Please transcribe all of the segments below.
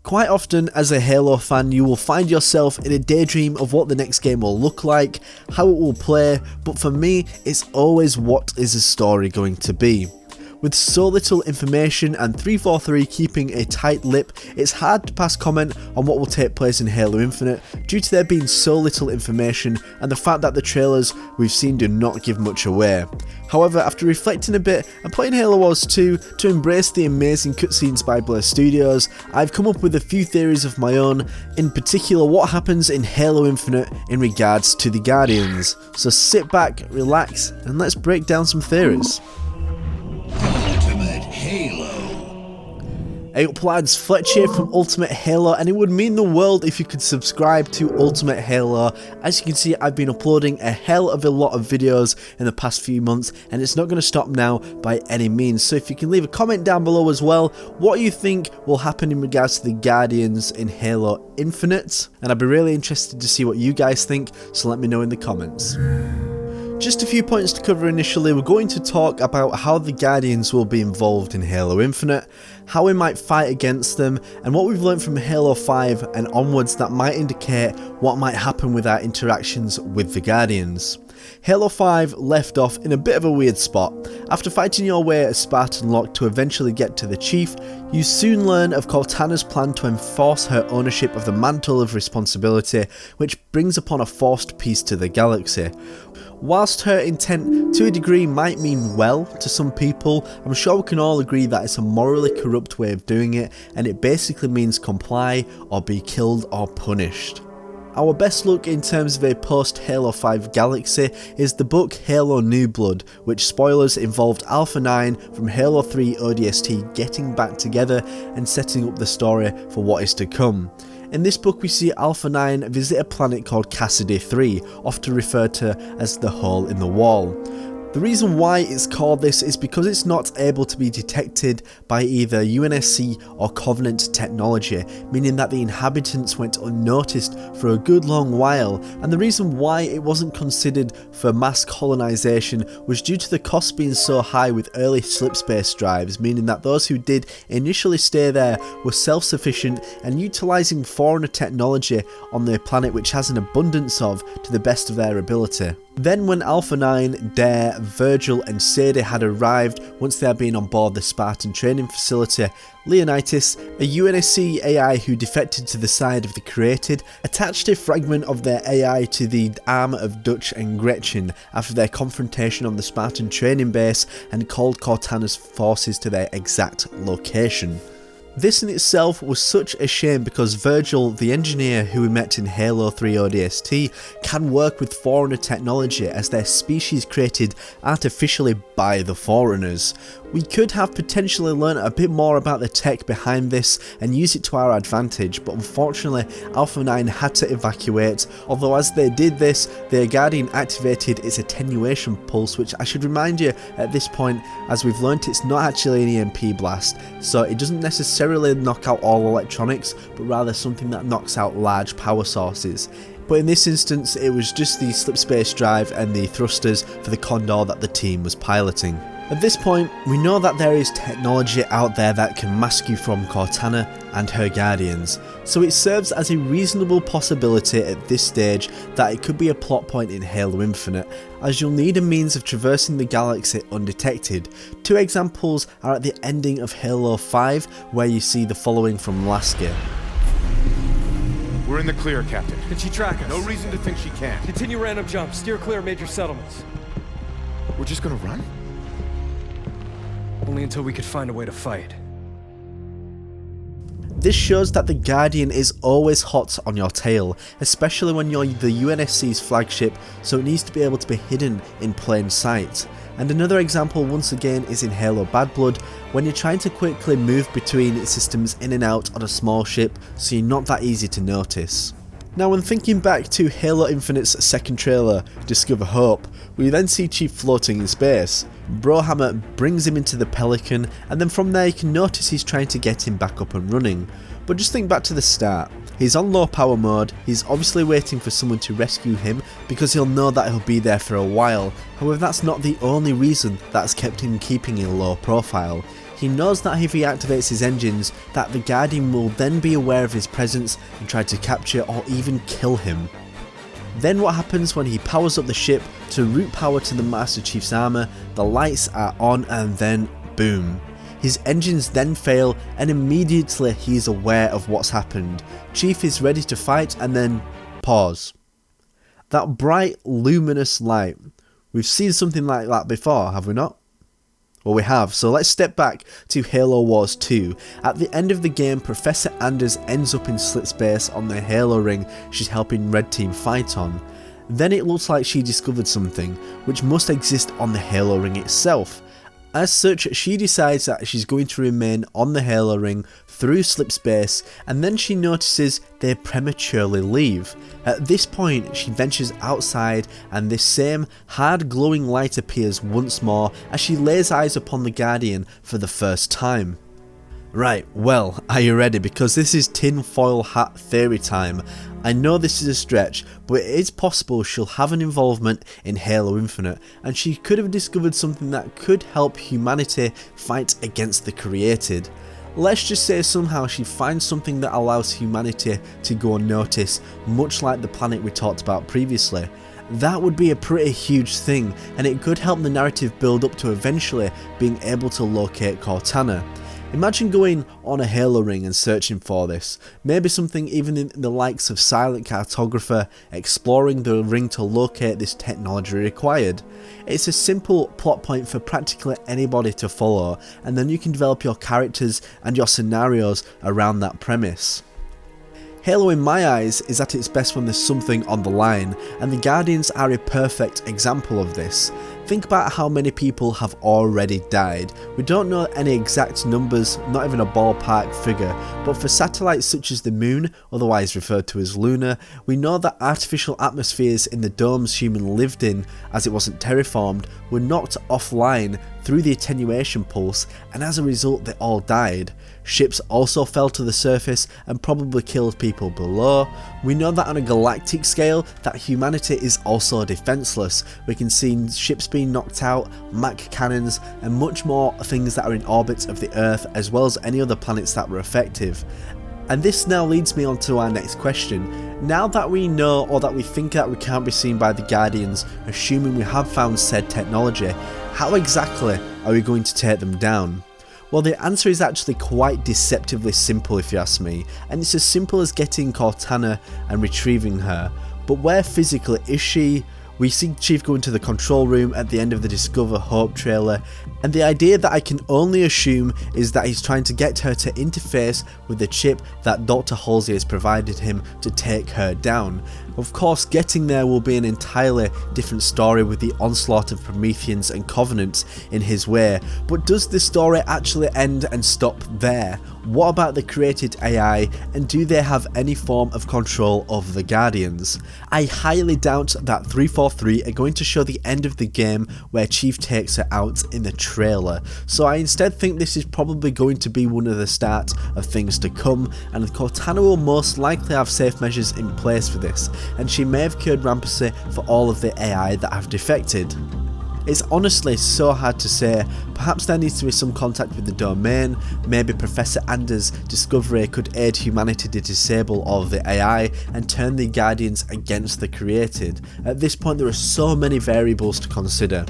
Quite often as a Halo fan you will find yourself in a daydream of what the next game will look like, how it will play, but for me it's always what is the story going to be. With so little information and 343 keeping a tight lip, it's hard to pass comment on what will take place in Halo Infinite due to there being so little information and the fact that the trailers we've seen do not give much away. However, after reflecting a bit and playing Halo Wars 2 to embrace the amazing cutscenes by Blaze Studios, I've come up with a few theories of my own, in particular what happens in Halo Infinite in regards to the Guardians. So sit back, relax, and let's break down some theories. Ultimate Halo. Hey up lads, Fletch here from Ultimate Halo, and it would mean the world if you could subscribe to Ultimate Halo. As you can see, I've been uploading a hell of a lot of videos in the past few months, and it's not going to stop now by any means. So if you can leave a comment down below as well, what you think will happen in regards to the Guardians in Halo Infinite, and I'd be really interested to see what you guys think, so let me know in the comments. Just a few points to cover initially. We're going to talk about how the Guardians will be involved in Halo Infinite, how we might fight against them, and what we've learned from Halo 5 and onwards that might indicate what might happen with our interactions with the Guardians. Halo 5 left off in a bit of a weird spot. After fighting your way at Spartan Lock to eventually get to the Chief, you soon learn of Cortana's plan to enforce her ownership of the mantle of responsibility, which brings upon a forced peace to the galaxy. Whilst her intent to a degree might mean well to some people, I'm sure we can all agree that it's a morally corrupt way of doing it, and it basically means comply or be killed or punished. Our best look in terms of a post-Halo 5 galaxy is the book Halo New Blood, which spoilers involved Alpha 9 from Halo 3 ODST getting back together and setting up the story for what is to come. In this book we see Alpha 9 visit a planet called Cassidy 3, often referred to as the Hole in the Wall. The reason why it's called this is because it's not able to be detected by either UNSC or Covenant technology, meaning that the inhabitants went unnoticed for a good long while, and the reason why it wasn't considered for mass colonisation was due to the cost being so high with early slipspace drives, meaning that those who did initially stay there were self-sufficient and utilising Forerunner technology on the planet which has an abundance of to the best of their ability. Then when Alpha 9, Dare, Virgil and Sadie had arrived once they had been on board the Spartan training facility, Leonidas, a UNSC AI who defected to the side of the Created, attached a fragment of their AI to the arm of Dutch and Gretchen after their confrontation on the Spartan training base and called Cortana's forces to their exact location. This in itself was such a shame because Virgil, the engineer who we met in Halo 3 ODST, can work with Forerunner technology as their species created artificially by the Forerunners. We could have potentially learned a bit more about the tech behind this and use it to our advantage, but unfortunately Alpha 9 had to evacuate, although as they did this, their Guardian activated its attenuation pulse, which I should remind you at this point, as we've learnt, it's not actually an EMP blast, so it doesn't necessarily knock out all electronics, but rather something that knocks out large power sources. But in this instance it was just the slipspace drive and the thrusters for the Condor that the team was piloting. At this point, we know that there is technology out there that can mask you from Cortana and her Guardians, so it serves as a reasonable possibility at this stage that it could be a plot point in Halo Infinite, as you'll need a means of traversing the galaxy undetected. Two examples are at the ending of Halo 5, where you see the following from Lasky. We're in the clear, Captain. Can she track us? No reason to think she can't. Continue random jumps, steer clear of major settlements. We're just gonna run? Only until we could find a way to fight. This shows that the Guardian is always hot on your tail, especially when you're the UNSC's flagship, so it needs to be able to be hidden in plain sight. And another example once again is in Halo Bad Blood, when you're trying to quickly move between systems in and out on a small ship, so you're not that easy to notice. Now when thinking back to Halo Infinite's second trailer, Discover Hope, we then see Chief floating in space. Brohammer brings him into the Pelican, and then from there you can notice he's trying to get him back up and running. But just think back to the start. He's on low power mode, he's obviously waiting for someone to rescue him because he'll know that he'll be there for a while. However, that's not the only reason that's kept him keeping a low profile. He knows that if he activates his engines, that the Guardian will then be aware of his presence and try to capture or even kill him. Then what happens when he powers up the ship to route power to the Master Chief's armor, the lights are on and then boom. His engines then fail and immediately he is aware of what's happened. Chief is ready to fight and then pause. That bright luminous light. We've seen something like that before, have we not? Well, we have, so let's step back to Halo Wars 2. At the end of the game, Professor Anders ends up in Slip's base on the Halo ring she's helping Red Team fight on. Then it looks like she discovered something, which must exist on the Halo ring itself. As such, she decides that she's going to remain on the Halo ring through Slip's base, and then she notices they prematurely leave. At this point, she ventures outside and this same hard glowing light appears once more as she lays eyes upon the Guardian for the first time. Right, well, are you ready? Because this is tinfoil hat theory time. I know this is a stretch, but it is possible she'll have an involvement in Halo Infinite, and she could have discovered something that could help humanity fight against the Created. Let's just say somehow she finds something that allows humanity to go unnoticed, much like the planet we talked about previously. That would be a pretty huge thing, and it could help the narrative build up to eventually being able to locate Cortana. Imagine going on a Halo ring and searching for this, maybe something even in the likes of Silent Cartographer, exploring the ring to locate this technology required. It's a simple plot point for practically anybody to follow, and then you can develop your characters and your scenarios around that premise. Halo in my eyes is at its best when there's something on the line, and the Guardians are a perfect example of this. Think about how many people have already died. We don't know any exact numbers, not even a ballpark figure, but for satellites such as the Moon, otherwise referred to as Lunar, we know that artificial atmospheres in the domes human lived in, as it wasn't terraformed, were knocked offline through the attenuation pulse, and as a result they all died. Ships also fell to the surface and probably killed people below. We know that on a galactic scale that humanity is also defenseless. We can see ships being knocked out, Mac cannons, and much more things that are in orbit of the Earth, as well as any other planets that were effective. And this now leads me on to our next question. Now that we know, or that we think that we can't be seen by the Guardians, assuming we have found said technology, how exactly are we going to take them down? Well, the answer is actually quite deceptively simple if you ask me, and it's as simple as getting Cortana and retrieving her. But where physically is she? We see Chief go into the control room at the end of the Discover Hope trailer, and the idea that I can only assume is that he's trying to get her to interface with the chip that Dr. Halsey has provided him to take her down. Of course, getting there will be an entirely different story with the onslaught of Prometheans and Covenants in his way, but does the story actually end and stop there? What about the created AI, and do they have any form of control over the Guardians? I highly doubt that 343 are going to show the end of the game where Chief takes her out in the trailer, so I instead think this is probably going to be one of the start of things to come, and Cortana will most likely have safe measures in place for this, and she may have cured rampancy for all of the AI that have defected. It's honestly so hard to say. Perhaps there needs to be some contact with the domain, maybe Professor Anders' discovery could aid humanity to disable all of the AI and turn the Guardians against the Created. At this point there are so many variables to consider.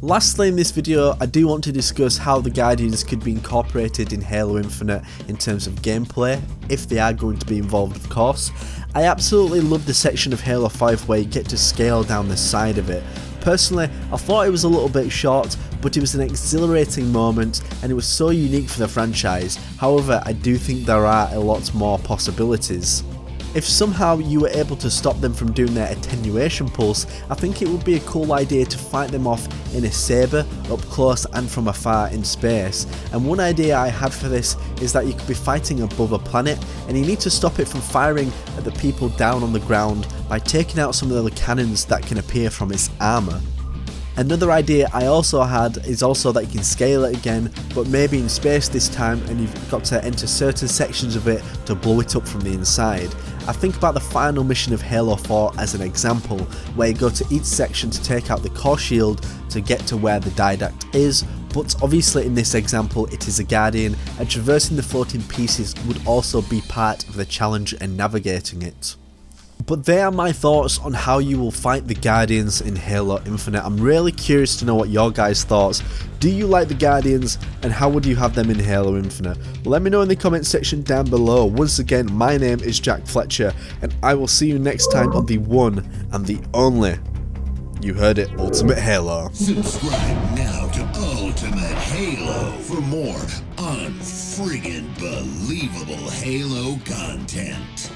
Lastly in this video, I do want to discuss how the Guardians could be incorporated in Halo Infinite in terms of gameplay, if they are going to be involved of course. I absolutely love the section of Halo 5 where you get to scale down the side of it. Personally, I thought it was a little bit short, but it was an exhilarating moment and it was so unique for the franchise. However, I do think there are a lot more possibilities. If somehow you were able to stop them from doing their attenuation pulse, I think it would be a cool idea to fight them off in a saber, up close and from afar in space. And one idea I had for this is that you could be fighting above a planet and you need to stop it from firing at the people down on the ground by taking out some of the cannons that can appear from its armour. Another idea I also had is also that you can scale it again, but maybe in space this time, and you've got to enter certain sections of it to blow it up from the inside. I think about the final mission of Halo 4 as an example, where you go to each section to take out the core shield to get to where the Didact is, But obviously in this example it is a Guardian, and traversing the floating pieces would also be part of the challenge and navigating it. But they are my thoughts on how you will fight the Guardians in Halo Infinite. I'm really curious to know what your guys' thoughts. Do you like the Guardians, and how would you have them in Halo Infinite? Let me know in the comment section down below. Once again, my name is Jack Fletcher, and I will see you next time on the one and the only, you heard it, Ultimate Halo. Subscribe now to Ultimate Halo for more unfriggin' believable Halo content.